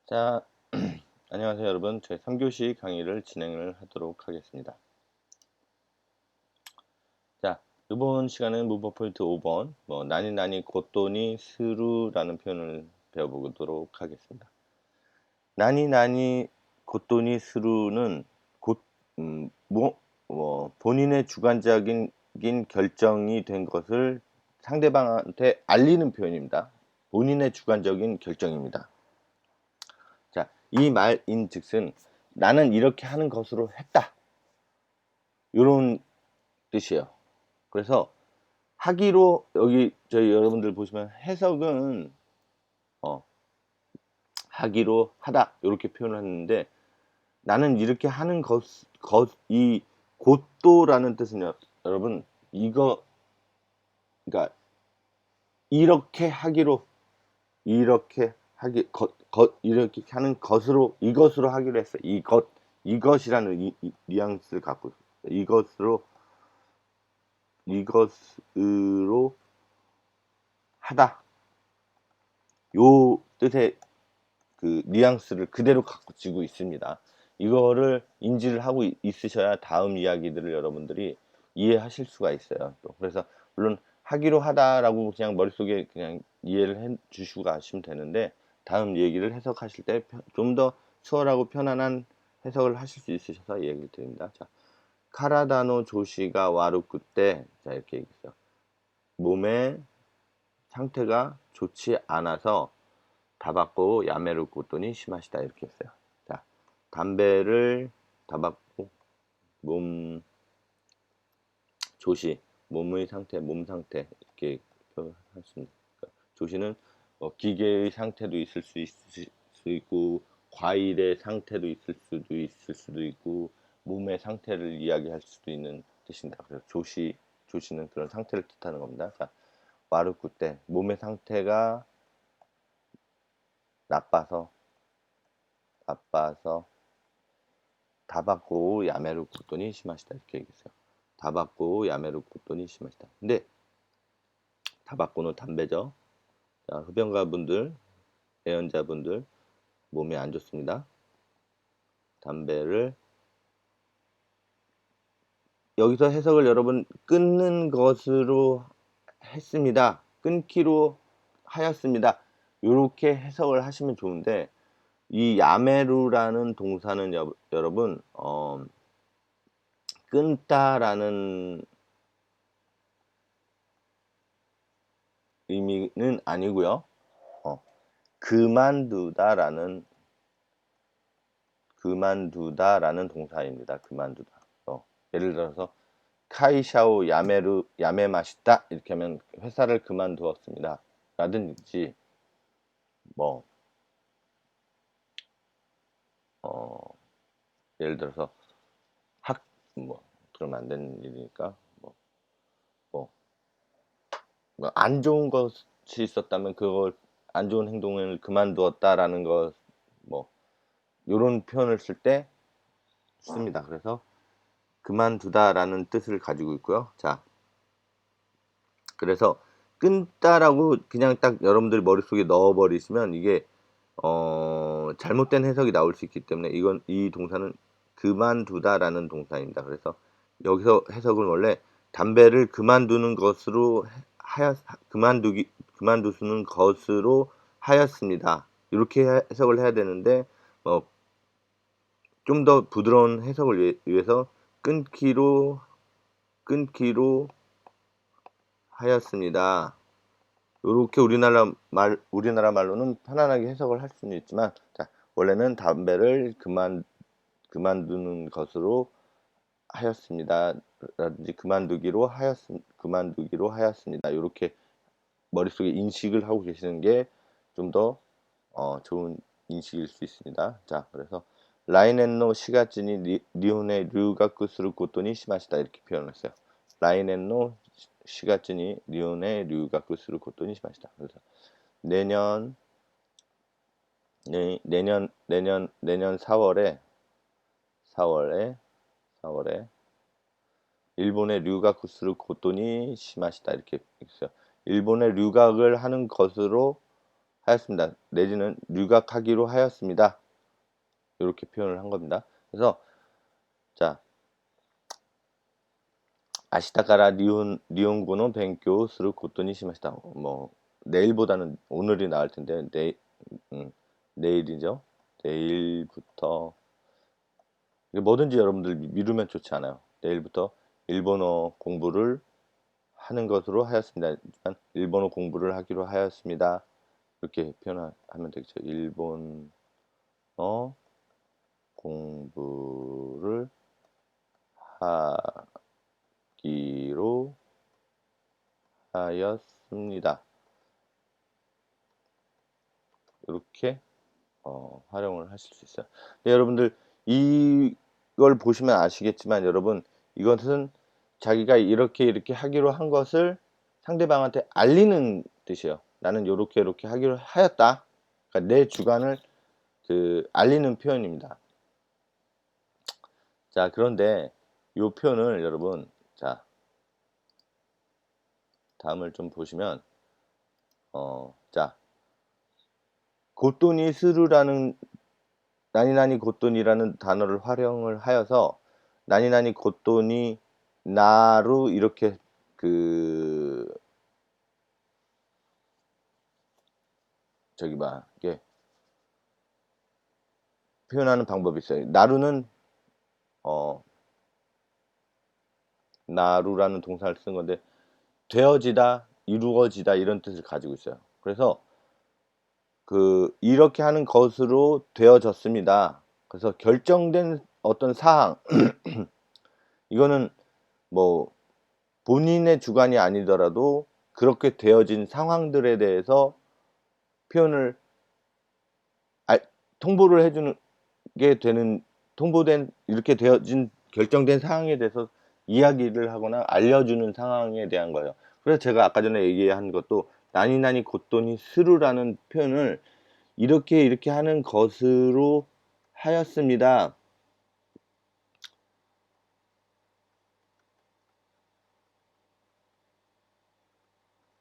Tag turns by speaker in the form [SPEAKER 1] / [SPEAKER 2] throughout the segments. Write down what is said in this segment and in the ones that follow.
[SPEAKER 1] 자, 안녕하세요 여러분. 제 3교시 강의를 진행을 하도록 하겠습니다. 자, 이번 시간은 문법 포인트 5번 나니 나니 곧도니 스루라는 표현을 배워보도록 하겠습니다. 나니 나니 곧도니 스루는 곧 본인의 주관적인 결정이 된 것을 상대방한테 알리는 표현입니다. 본인의 주관적인 결정입니다. 자, 이 말인즉슨 나는 이렇게 하는 것으로 했다. 이런 뜻이에요. 그래서 하기로 여기 저희 여러분들 보시면 해석은 하기로 하다 이렇게 표현을 했는데 나는 이렇게 하는 이 곧도라는 뜻은 여러분 이거 그러니까 이렇게 하기로 이렇게 이렇게 하는 것으로 이것으로 하기로 했어. 이것이라는 뉘앙스를 갖고 있어요. 이것으로 하다. 요 뜻의 그 뉘앙스를 그대로 갖고 지고 있습니다. 이거를 인지를 하고 있으셔야 다음 이야기들을 여러분들이 이해하실 수가 있어요. 또 그래서 물론 하기로 하다라고 그냥 머릿속에 그냥 이해를 해 주시고 가시면 되는데 다음 얘기를 해석하실 때 좀 더 수월하고 편안한 해석을 하실 수 있으셔서 얘기를 드립니다. 자, 카라다노 조시가 와루쿠 때, 자, 이렇게 얘기했어요. 몸의 상태가 좋지 않아서 다바코 야메를 꽂더니 심하시다 이렇게 했어요. 자, 담배를 다바코 몸 조시 몸의 상태 몸 상태 이렇게 표현했습니다. 그러니까 조시는 기계의 상태도 있을 수 있고 과일의 상태도 있을 수도 있고 몸의 상태를 이야기할 수도 있는 뜻입니다. 그래서 조시는 그런 상태를 뜻하는 겁니다. 자, 와르쿠 때 몸의 상태가 나빠서 다바코 야메를 꽂더니 심하시다 이렇게 얘기했어요. 다바코 야메를 꽂더니 심하시다. 근데 다바코는 담배죠. 자, 흡연가분들, 애연자분들 몸에 안 좋습니다. 담배를 여기서 해석을 여러분 끊는 것으로 했습니다. 끊기로 하였습니다. 이렇게 해석을 하시면 좋은데 이 야메루라는 동사는 여러분 끊다라는 의미는 아니고요. 그만두다라는 동사입니다. 그만두다. 예를 들어서 카이샤오 야메마시다 이렇게 하면 회사를 그만두었습니다. 라든지 뭐 예를 들어서 그러면 안 되는 일이니까 안 좋은 것이 있었다면 그걸 안 좋은 행동을 그만두었다라는 것 요런 표현을 쓸 때 씁니다. 그래서 그만두다라는 뜻을 가지고 있고요. 자, 그래서 끊다라고 그냥 딱 여러분들 머릿속에 넣어버리시면 이게 잘못된 해석이 나올 수 있기 때문에 이 동사는 그만두다라는 동사입니다. 그래서 여기서 해석은 원래 담배를 그만두는 것으로 그만두는 것으로 하였습니다. 이렇게 해석을 해야 되는데 좀 더 부드러운 해석을 위해서 끊기로 하였습니다. 이렇게 우리나라 말로는 편안하게 해석을 할 수는 있지만, 자, 원래는 담배를 그만두는 것으로 하였습니다. 라든지 그만두기로 하였습니다. 이렇게 머릿속에 인식을 하고 계시는 게 좀 더 좋은 인식일 수 있습니다. 자, 그래서 라이넨노 시가츠니 니혼의 류가쿠스를 고토니 시마시다 이렇게 표현했어요. 라이넨노 시가츠니 니혼의 류가쿠스를 고토니 시마시다. 그래서 내년 4월에 일본의 류가쿠스를 고토니 시마시다 이렇게 있어요. 일본의 류각을 하는 것으로 하였습니다. 내지는 류각하기로 하였습니다. 이렇게 표현을 한 겁니다. 그래서 자, 아시다카라 니혼고노 벤교 스를 고토니 시마시다. 뭐 내일보다는 오늘이 나을 텐데 내일이죠. 내일부터 뭐든지 여러분들 미루면 좋지 않아요. 내일부터 일본어 공부를 하는 것으로 하였습니다. 일본어 공부를 하기로 하였습니다. 이렇게 표현하면 되겠죠. 일본어 공부를 하기로 하였습니다. 이렇게 활용을 하실 수 있어요. 네, 여러분들 이걸 보시면 아시겠지만 여러분 이것은 자기가 이렇게 하기로 한 것을 상대방한테 알리는 뜻이에요. 나는 이렇게 하기로 하였다. 그러니까 내 주관을 알리는 표현입니다. 자, 그런데 이 표현을 여러분, 자, 다음을 좀 보시면, 자, 고토니 스루라는 나니나니 고토니라는 단어를 활용을 하여서 나니나니 고토니 나루 이렇게 이게 표현하는 방법이 있어요. 나루는 나루라는 동사를 쓴 건데 되어지다, 이루어지다 이런 뜻을 가지고 있어요. 그래서 이렇게 하는 것으로 되어졌습니다. 그래서 결정된 어떤 사항 이거는 뭐 본인의 주관이 아니더라도 그렇게 되어진 상황들에 대해서 표현을 통보를 해주는 게 되는 통보된 이렇게 되어진 결정된 상황에 대해서 이야기를 하거나 알려주는 상황에 대한 거예요. 그래서 제가 아까 전에 얘기한 것도 나니나니 고토니 스루라는 표현을 이렇게 하는 것으로 하였습니다.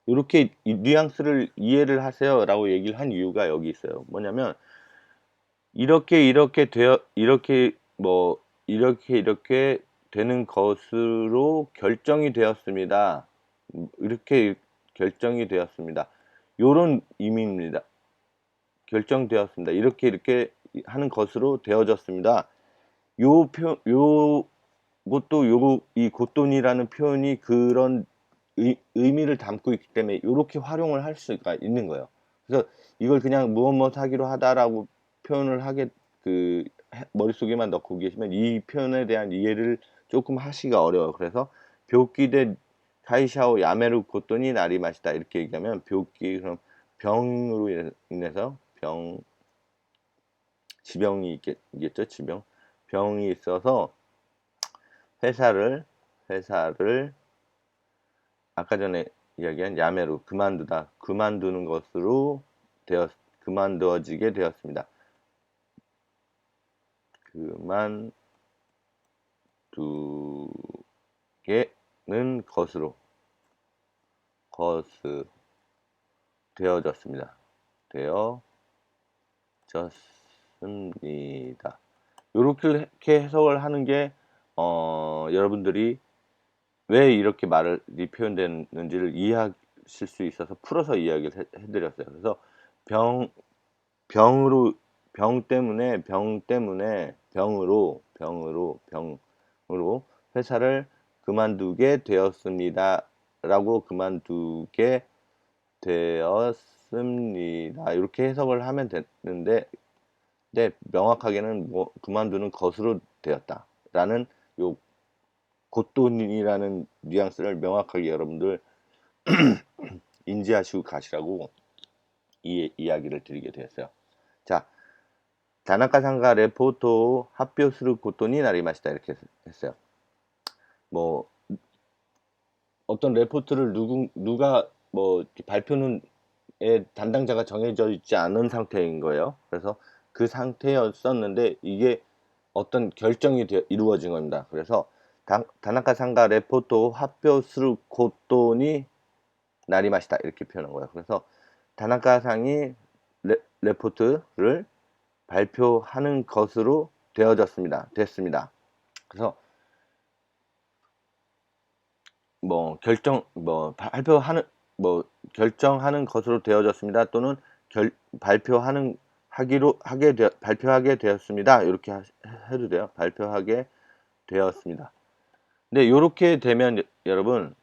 [SPEAKER 1] 이렇게 뉘앙스를 이해를 하세요 라고 얘기를 한 이유가 여기 있어요. 뭐냐면 이렇게 되는 것으로 결정이 되었습니다. 이렇게 결정이 되었습니다. 요런 의미입니다. 결정되었습니다. 이렇게 하는 것으로 되어졌습니다. 이 고돈이라는 표현이 그런 의미를 담고 있기 때문에 이렇게 활용을 할 수가 있는 거예요. 그래서 이걸 그냥 무엇 하기로 하다라고 표현을 머릿속에만 넣고 계시면 이 표현에 대한 이해를 조금 하시기가 어려워요. 그래서 벽기대 카이샤오 야메루 고돈이 나리마시다 이렇게 얘기하면 벽기 그럼 병으로 인해서 지병이 있겠죠. 병이 있어서 회사를 아까 전에 이야기한 야메루 그만두는 것으로 그만두어지게 되었습니다. 그만두게는 것으로 되어졌습니다. 이렇게 해석을 하는 게 여러분들이 왜 이렇게 말이 표현되는지를 이해하실 수 있어서 풀어서 이야기를 해드렸어요. 그래서 병 때문에 병으로 회사를 그만두게 되었습니다. 라고 그만두게 되었습니다. 이렇게 해석을 하면 되는데 명확하게는 그만두는 것으로 되었다. 라는 요 고돈이라는 뉘앙스를 명확하게 여러분들 인지하시고 가시라고 이야기를 드리게 되었어요. 자, 다나카상가 레포토 합표수를 고돈이 나리마시다 이렇게 했어요. 뭐 어떤 레포트를 누가 발표는 담당자가 정해져 있지 않은 상태인 거예요. 그래서 그 상태였었는데 이게 어떤 결정이 이루어진 겁니다. 그래서 다나카 상가 레포토 합표수를 고돈이 나리마시다 이렇게 표현한 거예요. 그래서 다나카 상이 레포트를 발표하는 것으로 됐습니다. 그래서 결정하는 것으로 되어졌습니다. 또는 발표하게 되었습니다. 이렇게 해도 돼요. 발표하게 되었습니다. 근데 이렇게 되면 여러분,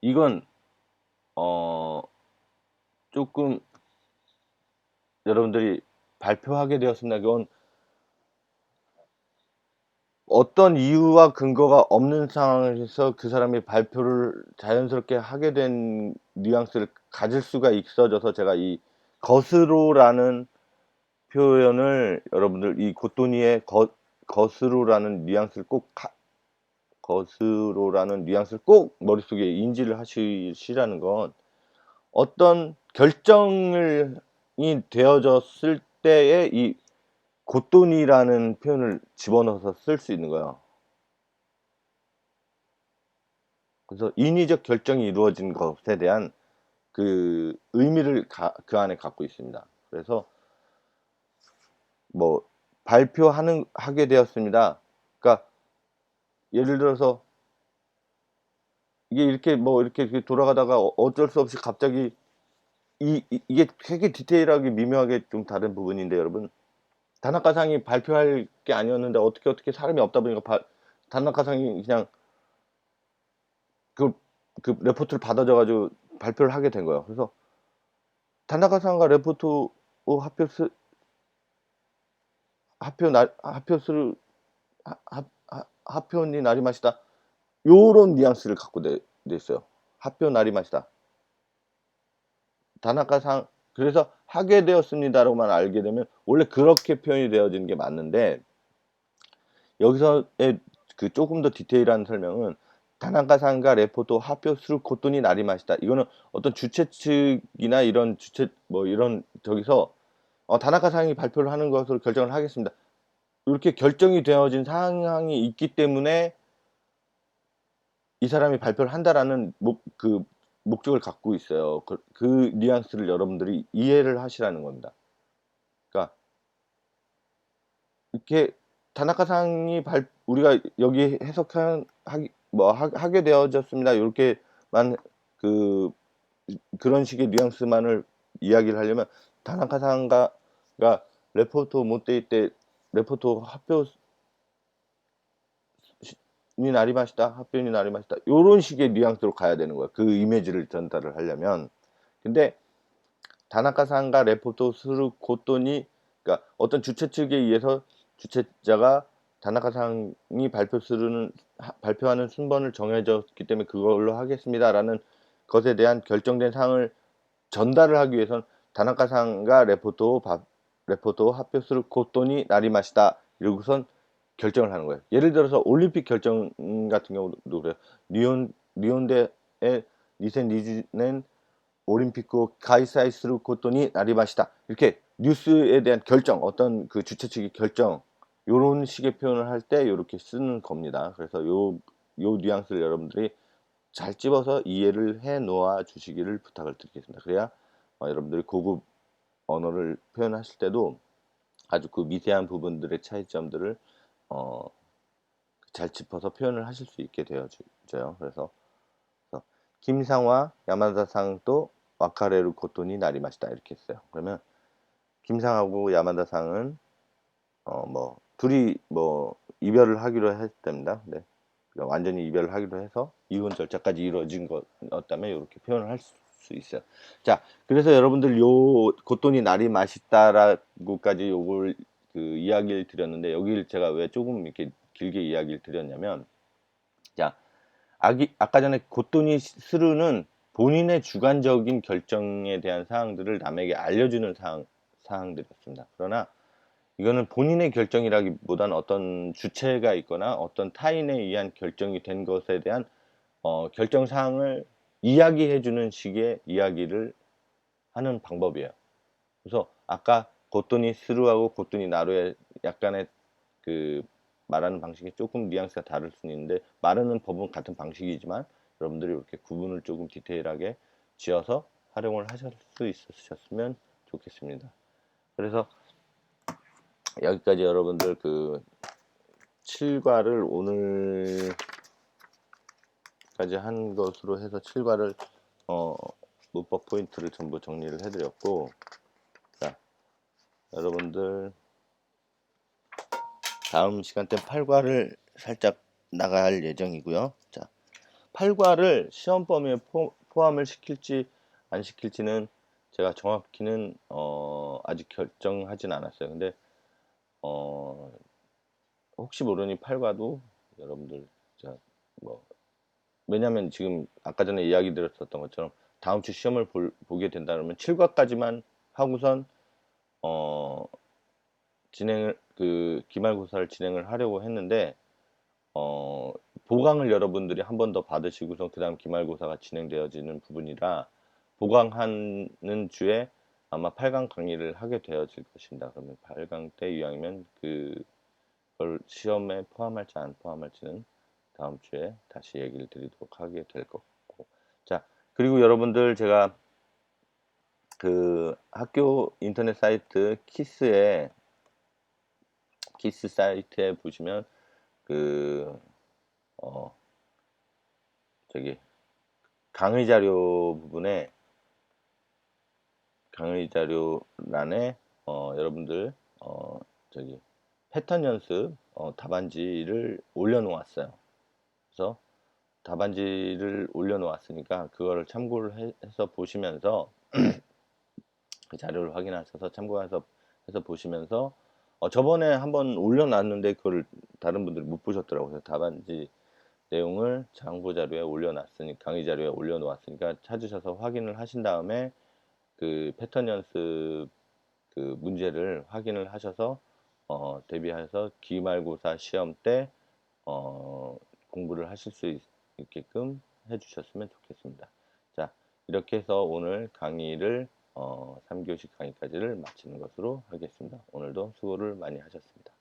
[SPEAKER 1] 이건 조금 여러분들이 발표하게 되었습니다. 그건 어떤 이유와 근거가 없는 상황에서 그 사람이 발표를 자연스럽게 하게 된 뉘앙스를 가질 수가 있어져서, 제가 이 것으로라는 표현을 여러분들, 이 고토니의 것으로라는 뉘앙스를 꼭 머릿속에 인지를 하시라는 건, 어떤 결정이 되어졌을 때에 이 고토니라는 표현을 집어넣어서 쓸 수 있는 거예요. 그래서 인위적 결정이 이루어진 것에 대한 그 의미를 그 안에 갖고 있습니다. 그래서 하게 되었습니다. 그러니까 예를 들어서 이게 이렇게 돌아가다가 어쩔 수 없이 갑자기 이게 되게 디테일하게 미묘하게 좀 다른 부분인데, 여러분, 다나카상이 발표할 게 아니었는데 어떻게 사람이 없다 보니까 다나카상이 그냥 그 레포트를 받아줘 가지고 발표를 하게 된 거예요. 그래서 다나카상과 레포트 하표니 나리마시다, 요런 뉘앙스를 갖고 돼 있어요. 하표 나리마시다. 다나카상, 그래서 하게 되었습니다로만 알게 되면 원래 그렇게 표현이 되어지는 게 맞는데, 여기서의 그 조금 더 디테일한 설명은 다나카상과 레포토 하표스루 코토니 나리마시다. 이거는 어떤 주최 측이나 이런 이런 저기서 다나카상이 발표를 하는 것으로 결정을 하겠습니다, 이렇게 결정이 되어진 상황이 있기 때문에 이 사람이 발표를 한다라는 목적을 갖고 있어요. 그 뉘앙스를 여러분들이 이해를 하시라는 겁니다. 그러니까 이렇게 다나카상이 우리가 여기 하게 되어졌습니다, 이렇게만 그런 식의 뉘앙스만을 이야기를 하려면, 다나카상가 레포토 못돼 때 레포토 합표니 나리마시다, 합표니 나리마시다, 요런 식의 뉘앙스로 가야 되는 거야, 그 이미지를 전달을 하려면. 근데 다나카상가 레포토 스루 고토니, 그러니까 어떤 주최 측에 의해서 주최자가 다나카상이 발표하는 순번을 정해졌기 때문에 그걸로 하겠습니다라는 것에 대한 결정된 사항을 전달을 하기 위해서는 다나카상가 레포토 합표스를 고토니 나리마시다, 이러고선 결정을 하는 거예요. 예를 들어서 올림픽 결정 같은 경우도 그래요. 리온대의 2020년 올림픽 가이사이스루 고토니 나리마시다, 이렇게 뉴스에 대한 결정, 어떤 그 주최 측의 결정, 요런 식의 표현을 할 때 요렇게 쓰는 겁니다. 그래서 요 뉘앙스를 여러분들이 잘 집어서 이해를 해 놓아 주시기를 부탁을 드리겠습니다. 그래야 여러분들이 고급 언어를 표현하실 때도 아주 그 미세한 부분들의 차이점들을 잘 짚어서 표현을 하실 수 있게 되어져요. 그래서 김상와 야마다상도 와카레루 고토니 나리마시다, 이렇게 했어요. 그러면 김상하고 야마다상은 둘이 이별을 하기로 했답니다. 네. 완전히 이별을 하기로 해서 이혼 절차까지 이루어진 것이었다면 이렇게 표현을 할 수 있어요. 자, 그래서 여러분들 요 고토니 날이 맛있다라고까지 요걸 이야기를 드렸는데, 여기를 제가 왜 조금 이렇게 길게 이야기를 드렸냐면, 자, 아까 전에 고토니 스루는 본인의 주관적인 결정에 대한 사항들을 남에게 알려주는 사항들이었습니다. 그러나 이거는 본인의 결정이라기보다는 어떤 주체가 있거나 어떤 타인에 의한 결정이 된 것에 대한 결정사항을 이야기해주는 식의 이야기를 하는 방법이에요. 그래서 아까 고토니 스루하고 고토니 나루의 약간의 말하는 방식이 조금 뉘앙스가 다를 수는 있는데, 말하는 법은 같은 방식이지만 여러분들이 이렇게 구분을 조금 디테일하게 지어서 활용을 하실 수 있으셨으면 좋겠습니다. 그래서 여기까지 여러분들 그 7과를 오늘까지 한 것으로 해서 7과를 문법 포인트를 전부 정리를 해드렸고, 자, 여러분들 다음 시간 때 8과를 살짝 나갈 예정이고요. 자, 8과를 시험 범위에 포함을 시킬지 안 시킬지는 제가 정확히는 아직 결정하진 않았어요. 근데 혹시 모르니 8과도 여러분들 뭐 왜냐면 지금 아까 전에 이야기 드렸었던 것처럼 다음 주 시험을 보게 된다면 7과까지만 하고선 진행을 기말고사를 진행을 하려고 했는데 보강을 여러분들이 한 번 더 받으시고서 그 다음 기말고사가 진행되어지는 부분이라 보강하는 주에 아마 8강 강의를 하게 되어질 것입니다. 그러면 8강 때 이왕이면 그걸 시험에 포함할지 안 포함할지는 다음 주에 다시 얘기를 드리도록 하게 될 것 같고, 자, 그리고 여러분들 제가 그 학교 인터넷 사이트 키스 사이트에 보시면 저기 강의 자료 부분에 강의 자료란에 여러분들 저기 패턴 연습 답안지를 올려놓았어요. 그래서 답안지를 올려놓았으니까 그거를 참고를 해서 보시면서 그 자료를 확인하셔서 참고해서 보시면서 저번에 한번 올려놨는데 그걸 다른 분들이 못 보셨더라고요. 그래서 답안지 내용을 참고 자료에 올려놨으니 강의 자료에 올려놓았으니까 찾으셔서 확인을 하신 다음에 그 패턴 연습 그 문제를 확인을 하셔서 대비해서 기말고사 시험 때 공부를 하실 수 있게끔 해주셨으면 좋겠습니다. 자, 이렇게 해서 오늘 강의를 3교시 강의까지를 마치는 것으로 하겠습니다. 오늘도 수고를 많이 하셨습니다.